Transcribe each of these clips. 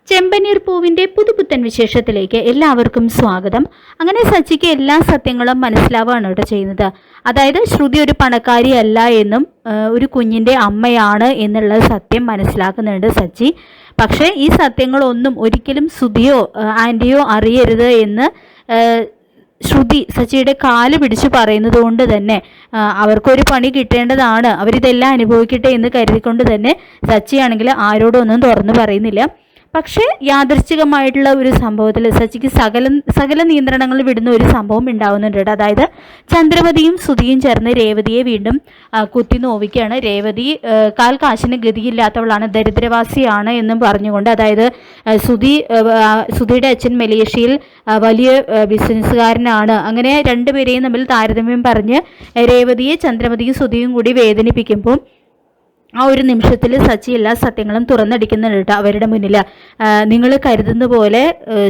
ചെമ്പനീർ പൂവിൻ്റെ പുതുപുത്തൻ വിശേഷത്തിലേക്ക് എല്ലാവർക്കും സ്വാഗതം. അങ്ങനെ സച്ചിക്ക് എല്ലാ സത്യങ്ങളും മനസ്സിലാവുകയാണ് കേട്ടോ ചെയ്യുന്നത്. അതായത് ശ്രുതി ഒരു പണക്കാരിയല്ല എന്നും ഒരു കുഞ്ഞിൻ്റെ അമ്മയാണ് എന്നുള്ള സത്യം മനസ്സിലാക്കുന്നുണ്ട് സച്ചി. പക്ഷേ ഈ സത്യങ്ങളൊന്നും ഒരിക്കലും ശ്രുതിയോ ആൻറ്റിയോ അറിയരുത് എന്ന് ശ്രുതി സച്ചിയുടെ കാല് പിടിച്ച് പറയുന്നത് കൊണ്ട് തന്നെ അവർക്കൊരു പണി കിട്ടേണ്ടതാണ്, അവരിതെല്ലാം അനുഭവിക്കട്ടെ എന്ന് കരുതിക്കൊണ്ട് തന്നെ സച്ചിയാണെങ്കിൽ ആരോടും ഒന്നും തുറന്നു പറയുന്നില്ല. പക്ഷേ യാദൃശ്ചികമായിട്ടുള്ള ഒരു സംഭവത്തിൽ സച്ചിക്ക് സകല നിയന്ത്രണങ്ങൾ വിടുന്ന ഒരു സംഭവം ഉണ്ടാവുന്നുണ്ട്. അതായത് ചന്ദ്രമതിയും ശ്രുതിയും ചേർന്ന് രേവതിയെ വീണ്ടും കുത്തി നോവിക്കുകയാണ്. രേവതി കാശിന് ഗതിയില്ലാത്തവളാണ്, ദരിദ്രവാസിയാണ് എന്നും പറഞ്ഞുകൊണ്ട്, അതായത് ശ്രുതിയുടെ അച്ഛൻ മലേഷ്യയിൽ വലിയ ബിസിനസ്സുകാരനാണ്, അങ്ങനെ രണ്ടുപേരെയും തമ്മിൽ താരതമ്യം പറഞ്ഞ് രേവതിയെ ചന്ദ്രമതിയും ശ്രുതിയും കൂടി വേദനിപ്പിക്കുമ്പോൾ ആ ഒരു നിമിഷത്തിൽ സച്ചി എല്ലാ സത്യങ്ങളും തുറന്നടിക്കുന്നുണ്ട് കേട്ടോ അവരുടെ മുന്നിൽ. നിങ്ങൾ കരുതുന്ന പോലെ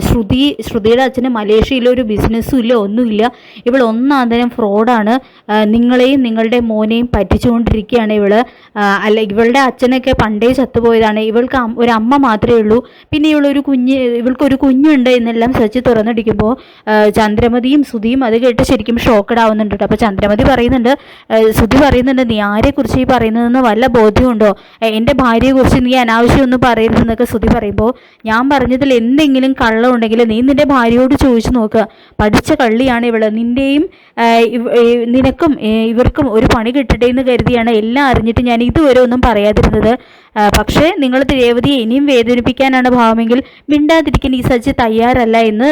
ശ്രുതിയുടെ അച്ഛന് മലേഷ്യയിലൊരു ബിസിനസ്സും ഇല്ല, ഒന്നുമില്ല. ഇവൾ ഒന്നാന്തരം ഫ്രോഡാണ്, നിങ്ങളെയും നിങ്ങളുടെ മോനെയും പറ്റിച്ചുകൊണ്ടിരിക്കുകയാണ് ഇവള്. അല്ല, ഇവളുടെ അച്ഛനൊക്കെ പണ്ടേ ചത്തുപോയതാണ്, ഇവൾക്ക് ഒരു അമ്മ മാത്രമേ ഉള്ളൂ, പിന്നെ ഇവൾക്കൊരു കുഞ്ഞുണ്ട് എന്നെല്ലാം സച്ചി തുറന്നടിക്കുമ്പോൾ ചന്ദ്രമതിയും ശ്രുതിയും അത് കേട്ട് ശരിക്കും ഷോക്കഡ് ആവുന്നുണ്ട് കേട്ടോ. അപ്പോൾ ചന്ദ്രമതി പറയുന്നുണ്ട്, ശ്രുതി പറയുന്നുണ്ട്, നീ ആരെക്കുറിച്ച് ഈ പറയുന്നതെന്ന് വല്ല ബോധ്യമുണ്ടോ? എൻ്റെ ഭാര്യയെക്കുറിച്ച് നീ അനാവശ്യമൊന്നും പറയരുതെന്നൊക്കെ ശ്രുതി പറയുമ്പോൾ, ഞാൻ പറഞ്ഞതിൽ എന്തെങ്കിലും കള്ളമുണ്ടെങ്കിൽ നീ നിൻ്റെ ഭാര്യയോട് ചോദിച്ചു നോക്കുക, പഠിച്ച കള്ളിയാണ് ഇവള്, നിനക്കും ഇവർക്കും ഒരു പണി കിട്ടട്ടെ എന്ന് കരുതിയാണ് എല്ലാം അറിഞ്ഞിട്ട് ഞാൻ ഇതുവരെ ഒന്നും പറയാതിരുന്നത്. പക്ഷേ നിങ്ങൾ രേവതിയെ ഇനിയും വേദനിപ്പിക്കാനാണ് ഭാവമെങ്കിൽ മിണ്ടാതിരിക്കാൻ ഈ സച്ചി തയ്യാറല്ല എന്ന്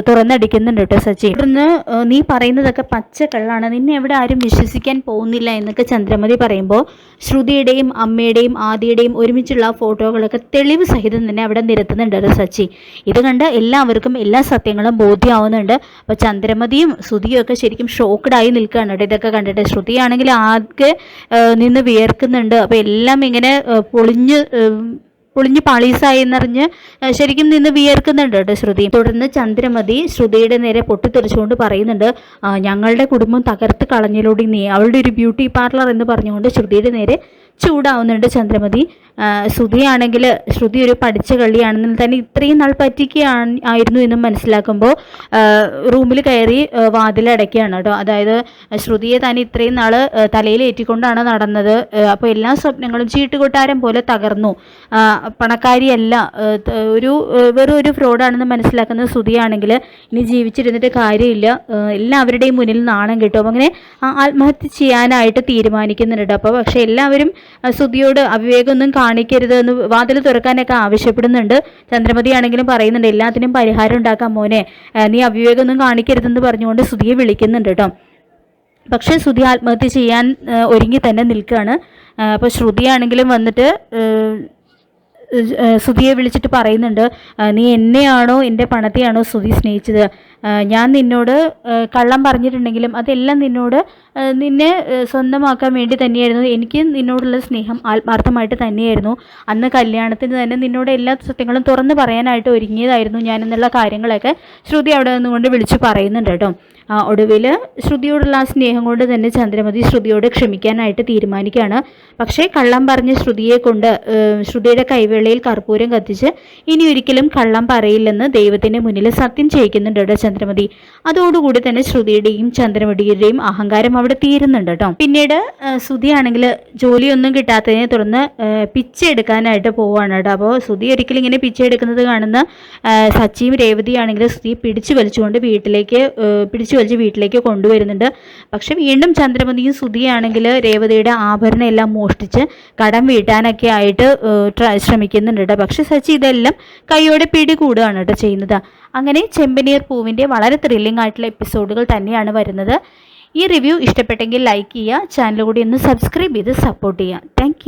തുറന്നടിക്കുന്നുണ്ട് കേട്ടോ സച്ചി. തുടർന്ന് നീ പറയുന്നതൊക്കെ പച്ചക്കള്ളാണ്, നിന്നെ എവിടെ ആരും വിശ്വസിക്കാൻ പോകുന്നില്ല എന്നൊക്കെ ചന്ദ്രമതി പറയുമ്പോൾ ശ്രുതിയുടെയും അമ്മയുടെയും ആദിയുടെയും ഒരുമിച്ചുള്ള ഫോട്ടോകളൊക്കെ തെളിവ് സഹിതം തന്നെ അവിടെ നിരത്തുന്നുണ്ട് സച്ചി. ഇത് കണ്ട് എല്ലാവർക്കും എല്ലാ സത്യങ്ങളും ബോധ്യമാവുന്നുണ്ട്. അപ്പോൾ ചന്ദ്രമതിയും ശ്രുതിയും ഒക്കെ ശരിക്കും ഷോക്കഡായി നിൽക്കുകയാണ് കേട്ടോ ഇതൊക്കെ കണ്ടിട്ട്. ശ്രുതിയാണെങ്കിൽ ആകെ നിന്ന് വിയർക്കുന്നുണ്ട്. അപ്പോൾ എല്ലാം ഇങ്ങനെ പൊളിഞ്ഞ് പാളീസായി എന്നറിഞ്ഞ് ശരിക്കും നിന്ന് വിയർക്കുന്നുണ്ട് കേട്ടോ ശ്രുതി. തുടർന്ന് ചന്ദ്രമതി ശ്രുതിയുടെ നേരെ പൊട്ടിത്തെറിച്ചുകൊണ്ട് പറയുന്നുണ്ട്, ഞങ്ങളുടെ കുടുംബം തകർത്ത് കളഞ്ഞിലൂടെ നീ, അവളുടെ ഒരു ബ്യൂട്ടി പാർലർ എന്ന് പറഞ്ഞുകൊണ്ട് ശ്രുതിയുടെ നേരെ ചൂടാവുന്നുണ്ട് ചന്ദ്രമതി. ശ്രുതിയാണെങ്കിൽ ശ്രുതി ഒരു പഠിച്ച കള്ളിയാണെന്ന് തന്നെ ഇത്രയും നാൾ ആയിരുന്നു എന്നും മനസ്സിലാക്കുമ്പോൾ റൂമിൽ കയറി വാതിലടയ്ക്കുകയാണ് കേട്ടോ. അതായത് ശ്രുതിയെ തന്നെ ഇത്രയും നാൾ തലയിൽ ഏറ്റിക്കൊണ്ടാണ് നടന്നത്. അപ്പോൾ എല്ലാ സ്വപ്നങ്ങളും ചീട്ടുകൊട്ടാരം പോലെ തകർന്നു. പണക്കാരിയല്ല, വെറും ഒരു ഫ്രോഡാണെന്ന് മനസ്സിലാക്കുന്ന ശ്രുതിയാണെങ്കിൽ ഇനി ജീവിച്ചിരുന്നിട്ട് കാര്യമില്ല, എല്ലാവരുടെയും മുന്നിൽ നാണം കിട്ടും. അങ്ങനെ ആത്മഹത്യ ചെയ്യാനായിട്ട് തീരുമാനിക്കുന്നുണ്ട്. അപ്പോൾ പക്ഷേ എല്ലാവരും ശ്രുതിയോട് അവിവേകമൊന്നും കാണിക്കരുത് എന്ന് വാതിൽ തുറക്കാനൊക്കെ ആവശ്യപ്പെടുന്നുണ്ട്. ചന്ദ്രമതി ആണെങ്കിലും പറയുന്നുണ്ട്, എല്ലാത്തിനും പരിഹാരം ഉണ്ടാക്കാം മോനെ, നീ അവിവേകമൊന്നും കാണിക്കരുതെന്ന് പറഞ്ഞുകൊണ്ട് ശ്രുതിയെ വിളിക്കുന്നുണ്ട് കേട്ടോ. പക്ഷേ ശ്രുതി ആത്മഹത്യ ചെയ്യാൻ ഒരുങ്ങി തന്നെ നിൽക്കുകയാണ്. അപ്പോൾ ശ്രുതിയാണെങ്കിലും വന്നിട്ട് ശ്രുതിയെ വിളിച്ചിട്ട് പറയുന്നുണ്ട്, നീ എന്നെയാണോ എൻ്റെ പണത്തെയാണോ ശ്രുതി സ്നേഹിച്ചത്? ഞാൻ നിന്നോട് കള്ളം പറഞ്ഞിട്ടുണ്ടെങ്കിലും അതെല്ലാം നിന്നെ സ്വന്തമാക്കാൻ വേണ്ടി തന്നെയായിരുന്നു. എനിക്ക് നിന്നോടുള്ള സ്നേഹം ആത്മാർത്ഥമായിട്ട് തന്നെയായിരുന്നു. അന്ന് കല്യാണത്തിന് തന്നെ നിന്നോട് എല്ലാ സത്യങ്ങളും തുറന്ന് പറയാനായിട്ട് ഒരുങ്ങിയതായിരുന്നു ഞാൻ എന്നുള്ള കാര്യങ്ങളൊക്കെ ശ്രുതി അവിടെ നിന്നുകൊണ്ട് വിളിച്ചു പറയുന്നുണ്ട് കേട്ടോ. ഒടുവിൽ ശ്രുതിയോടുള്ള ആ സ്നേഹം കൊണ്ട് തന്നെ ചന്ദ്രമതി ശ്രുതിയോട് ക്ഷമിക്കാനായിട്ട് തീരുമാനിക്കുകയാണ്. പക്ഷേ കള്ളം പറഞ്ഞ ശ്രുതിയെ കൊണ്ട് ശ്രുതിയുടെ കൈവേളയിൽ കർപ്പൂരം കത്തിച്ച് ഇനി ഒരിക്കലും കള്ളം പറയില്ലെന്ന് ദൈവത്തിൻ്റെ മുന്നിൽ സത്യം ചെയ്യിക്കുന്നുണ്ട് കേട്ടോ ചന്ദ്രമതി. അതോടുകൂടി തന്നെ ശ്രുതിയുടെയും ചന്ദ്രമതിയുടെയും അഹങ്കാരം അവിടെ തീരുന്നുണ്ട് കേട്ടോ. പിന്നീട് ശ്രുതിയാണെങ്കിൽ ജോലിയൊന്നും കിട്ടാത്തതിനെ തുടർന്ന് പിച്ച എടുക്കാനായിട്ട് പോവുകയാണ് കേട്ടോ. അപ്പോൾ ശ്രുതി ഒരിക്കലും ഇങ്ങനെ പിച്ച എടുക്കുന്നത് കാണുന്ന സച്ചിയും രേവതിയാണെങ്കിൽ ശ്രുതി പിടിച്ചു വലിച്ച് വീട്ടിലേക്ക് കൊണ്ടുവരുന്നുണ്ട്. പക്ഷെ വീണ്ടും ചന്ദ്രമതിയും ശ്രുതിയാണെങ്കിൽ രേവതിയുടെ ആഭരണം എല്ലാം മോഷ്ടിച്ച് കടം വീട്ടാനൊക്കെ ആയിട്ട് ശ്രമിക്കുന്നുണ്ട് കേട്ടോ. പക്ഷെ സച്ചി ഇതെല്ലാം കൈയോടെ പിടികൂടുകയാണ് കേട്ടോ ചെയ്യുന്നത്. അങ്ങനെ ചെമ്പനീർ പൂവിൻ്റെ വളരെ ത്രില്ലിംഗ് ആയിട്ടുള്ള എപ്പിസോഡുകൾ തന്നെയാണ് വരുന്നത്. ഈ റിവ്യൂ ഇഷ്ടപ്പെട്ടെങ്കിൽ ലൈക്ക് ചെയ്യുക, ചാനൽ കൂടി ഒന്ന് സബ്സ്ക്രൈബ് ചെയ്ത് സപ്പോർട്ട് ചെയ്യുക. താങ്ക്